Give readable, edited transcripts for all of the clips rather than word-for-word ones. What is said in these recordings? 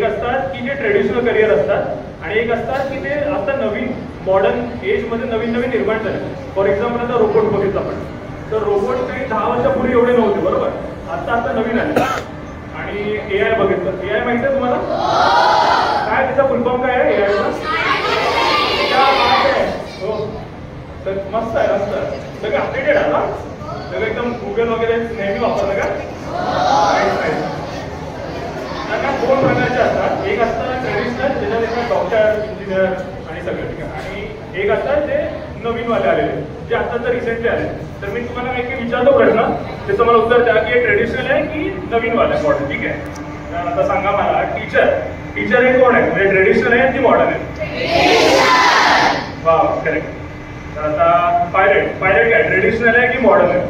असतात की जे ट्रेडिशनल करिअर असतात आणि एक असतात की ते आता नवीन मॉडर्न एजमध्ये नवीन नवीन निर्माण झाले. फॉर एक्झाम्पल आता रोबोट बघितलं आपण, तर रोबोट काही 10 वर्षापूर्वी एवढे नव्हते बरोबर, आता नवीन आले. आणि AI बघितलं, AI माहिती आहे तुम्हाला काय त्याचा फुल फॉर्म काय आहे एआयचा? हो तर मस्त आहे, मस्त सगळं अपडेटेड आहे ना, सगळं एकदम गुगल वगैरे नेहमी वापरलं का? त्यांना 2 प्रकारचे असतात, एक असतं ट्रेडिशनल ज्याच्यात डॉक्टर इंजिनियर आणि सगळं ठीक आहे, आणि एक असतात जे नवीनवाले आलेले जे आता तर रिसेंटली आले. तर मी तुम्हाला काही विचारतो प्रश्न, त्याचं मला उत्तर द्या की हे ट्रेडिशनल आहे की नवीनवाले मॉडर्न. ठीक आहे, तर आता सांगा मला टीचर हे कोण आहे, म्हणजे ट्रेडिशनल आहे की मॉडर्न आहे? वा करेक्ट. तर आता पायलट काय ट्रेडिशनल आहे की मॉडर्न आहे?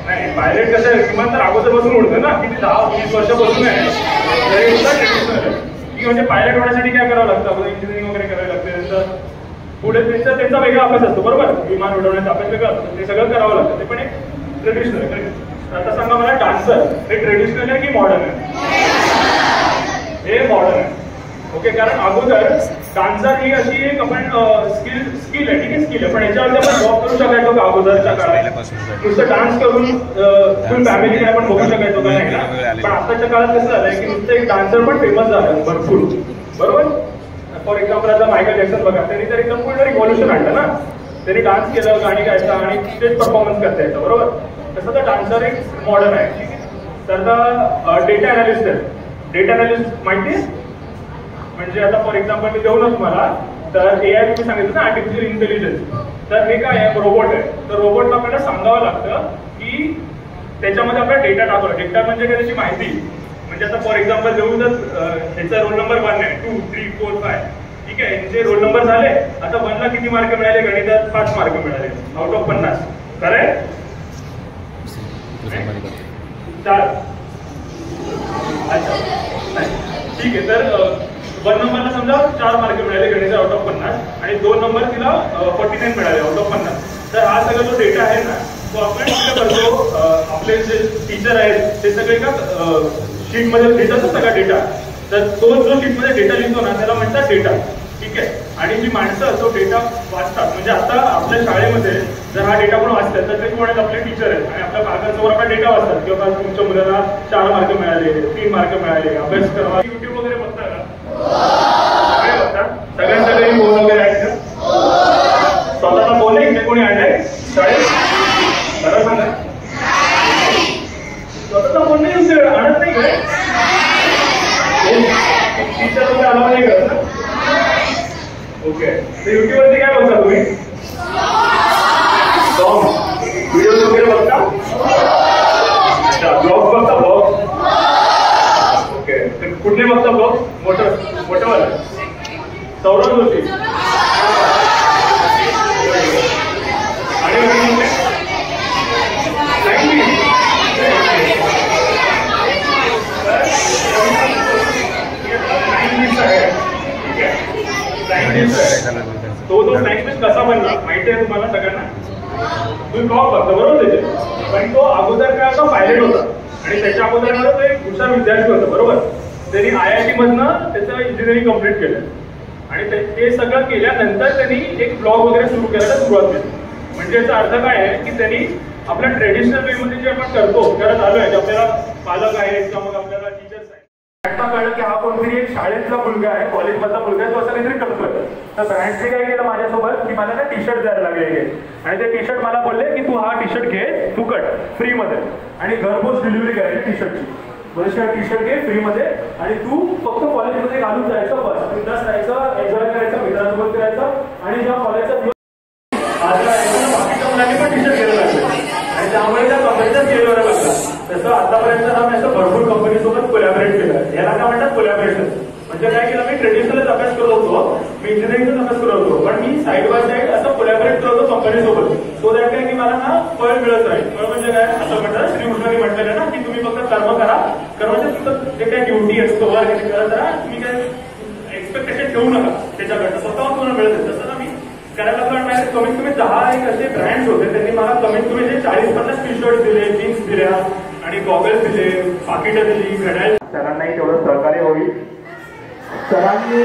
नाही, पायलट कसं आहे किमान तर अगोदरपासून उडतं ना, किती 10-20 वर्षापासून आहे, तरी सुद्धा ट्रेडिशनल आहे. की म्हणजे पायलट होण्यासाठी काय करावं लागतं, अगोदर इंजिनिअरिंग वगैरे करावं लागतं, त्यांचं पुढे त्यांचा वेगळा अभ्यास असतो बरोबर, विमान उडवण्याचा अभ्यास वेगळा असतो, ते सगळं करावं लागतं, ते पण एक ट्रेडिशनल आहे. आता सांगा मला डान्सर हे ट्रेडिशनल आहे की मॉडर्न आहे? हे मॉडर्न आहे. ओके, कारण अगोदर डान्सर ही अशी एक आपण स्किल आहे, ठीक आहे स्किल आहे, पण याच्यावरती आपण जॉब करू शकायचो का अगोदरच्या काळात? नुसतं डान्स करून फुल फॅमिलीकडे आपण बघू शकायचो का? नाही ना. पण आताच्या काळात कसं झालंय की नुसतं एक डान्सर पण फेमस झालं भरपूर बरोबर. फॉर एक्झाम्पल आता मायकल जॅक्सन बघा, त्यांनी तर एकदम पूर्ण रिव्हॉल्युशन आणलं ना, त्यांनी डान्स केलं, गाणी गायचं आणि स्टेज परफॉर्मन्स करता येतं बरोबर. तसं तर डान्सर एक मॉडर्न आहे. ठीक आहे, तर आता डेटा अनालिस्ट आहे. डेटा अनालिस्ट माहिती आहे म्हणजे आता फॉर एक्झाम्पल मी देऊ ना तुम्हाला, तर AI तुम्ही सांगितलं ना आर्टिफिशियल इंटेलिजन्स, तर हे काय आहे रोबोट आहे. तर रोबोटला आपल्याला सांगावं लागतं की त्याच्यामध्ये आपला डेटा टाकला. डेटा म्हणजे काय, त्याची माहिती. म्हणजे आता फॉर एक्झाम्पल देऊ तर ह्याचा रोल नंबर 1 आहे, 2, 3, 4, 5 ठीक आहे, यांचे रोल नंबर झाले. आता 1 ला किती मार्क मिळाले, गणितात 5 मार्क मिळाले आउट ऑफ 50. खरंय 4. अच्छा ठीक आहे, तर 1 नंबरला समजा 4 मार्क मिळाले गणितात आउट ऑफ 50 आणि 2 नंबर तिला 49 मिळाले आउट ऑफ 50. तर हा सगळा जो डेटा आहे ना, तो आपण काय करतो, आपले जे टीचर आहेत ते सगळे का शीटमध्ये लिहितात ना सगळा डेटा, तर तो जो शीटमध्ये डेटा लिहितो ना त्याला म्हणतात डेटा. ठीक आहे, आणि जी माणसं तो डेटा वाचतात, म्हणजे आता आपल्या शाळेमध्ये जर हा डेटा पण वाचतात तर ते कोण आहेत, आपले टीचर आहेत, आणि आपल्या कागदासमोर आपला डेटा वाचतात की बाबा तुमच्या मुलाला 4 मार्क मिळाले, 3 मार्क मिळाले, अभ्यास करा. युट्यूब वगैरे बघता का? काय बघता? सगळ्यांकडे फोन वगैरे आहेत का? स्वतःचा फोन आहे, इथे कोणी आणलाय शाळेत? खरं सांगा, स्वतःचा फोन नाही यूज आणत नाही काय? टीचर वगैरे अलाव नाही करत ना? ओके, तर युट्यूब वरती काय बघता तुम्ही? सॉंग व्हिडिओ वगैरे बघता? अच्छा, ब्लॉग बघता? ब्लॉग ओके, तर कुठले बघता ब्लॉग? मोठेवाला सौरभ जोशी आणि तो स्नॅक्स कसा बनला माहिती आहे तुम्हाला सगळ्यांना? तुम्ही ब्लॉग बघता बरोबर त्याचे, पण तो अगोदर काय होता, पायलट होता, आणि त्याच्या अगोदर तो एक हुशार विद्यार्थी होता बरोबर. त्यांनी IIT मधनं त्याचं इंजिनिअरिंग कम्प्लीट केलं, आणि ते सगळं केल्यानंतर त्यांनी एक ब्लॉग वगैरे सुरू करायला सुरुवात केली. म्हणजे याचा अर्थ काय आहे की त्यांनी आपल्या ट्रेडिशनल वे मध्ये जे आपण करत आलो आहे, आपल्याला पालक आहेत किंवा मग आपल्याला टीचर्स आहेत, आता कळलं की हा कोणतरी एक शाळेतला मुलगा आहे, कॉलेजमधला मुलगा आहे, तो असं काहीतरी करतोय. तर ब्रँडचे काय केलं माझ्यासोबत की मला ना टी-शर्ट द्यायला लागले, आणि ते टी-शर्ट मला बोलले की तू हा टी-शर्ट घे फुकट फ्रीमध्ये, आणि घरपोच डिलिव्हरी करायची टी-शर्टची. म्हणजे टी-शर्ट घे फ्रीमध्ये आणि तू फक्त कॉलेजमध्ये घालून जायचं, बस बिंदास राहायचं, एन्जॉय करायचं, मित्रांसोबत करायचं, आणि जेव्हा कॉलेजचा बाकीच्या मुलांनी पण टी-शर्ट घ्यायला लागले, आणि त्यामुळे त्या कंपनीचा सेल व्हायला लागला. तसं आतापर्यंत आम्ही असं भरपूर कंपनीसोबत कोलॅबरेट केलं. याला काय म्हणतात कोलॅबरेशन. म्हणजे काय केलं, मी ट्रेडिशनलच अभ्यास करत होतो, मी इंजिनिअरिंगचाच अभ्यास करत होतो, पण मी साईड बाय साईड असं कोलॅबरेट करत होतो कंपनीसोबत, सो दॅट काय की मला ना फळ मिळत राहील. फळ म्हणजे काय, असं म्हणतात श्रीकृष्णाने म्हटलेलं ना की तुम्ही फक्त कर्म करा, कर्माचे तुमचं जे काय ड्युटी असतो वगैरे करत राहा, तुम्ही काय एक्सपेक्टेशन ठेवू नका त्याच्याकडनं, स्वतः तुम्हाला मिळत. तसं ना मी करायला पण कमीत कमी 10 असे ब्रँड्स होते, त्यांनी मला कमीत कमी 40-50 टी-शर्ट दिले, जीन्स दिल्या, आणि गॉगल्स दिले, पाकिटं दिली, घड्याळ सरांनाही तेवढं सहकार्य होईल. सरांनी